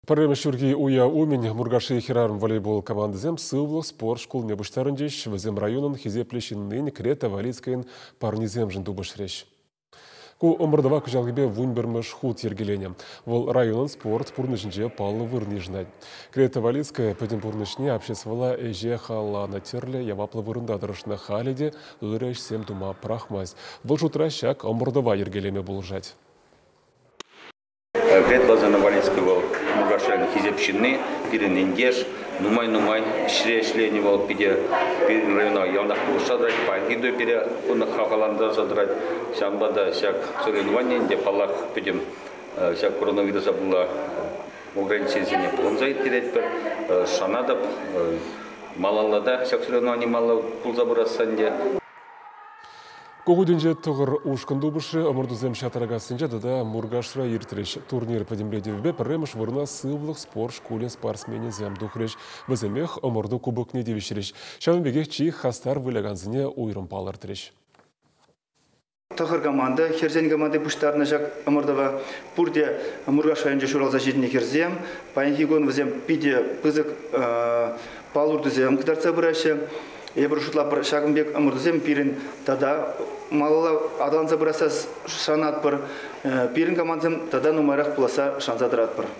Паремешурги уя умен Мургаши хирарм волейбол командызем сывлық спорт школ небуштарындеш візем районын хизеплешіннен Крета Валицкайын парнизем жынду башреш. Ку омырдава күжалгебе вунбермыш худ ергелене. Вол районын спорт пурнышынже палы вырны жнать. Крета Валицкая пөден пурнышне обществовала эже хала на терле яваплы вырындадырышны халиде ыреш сем тума прахмаз. Вол шутра шак омырдава ергелеме булжать. Крета Мургашайны хизепшинны, пирененгеш, нумай ширешлени вол пиде района ялдах булшадрать, пагиду пире уны хахаланда задрать, шамбада шак соревнования, где палах пидем шак коронавируса было ограничение полнзай терять пер, шанадап малалада шак соревнования мала пулзабурасанде. Когуденже тұғыр ұшқынды бұшы омырдызем шатырағасынжа да Мургашра ертіреш турнир падемледевбе пірреміш вырна сывлық спорт школе спортсмені зем дұқыреш. Віземех омырды кубокне девешіреш. Шамбеге чиі хастар вылаганзыне ойрым палар тіреш. Тұғыр команда, херзен команда бұштарына жақ омырдыға пұрде Мургашайынжа шуралза жетіне херзем. Пайынхигон візем пиде пызық палурдызем кыдарца бұрашы. Ебір шутлап шағымбек омырдызем пирин тада малала адаланса бұраса шанат бір пирин командзем тада нумайрақ бұласа шанзадырат бір.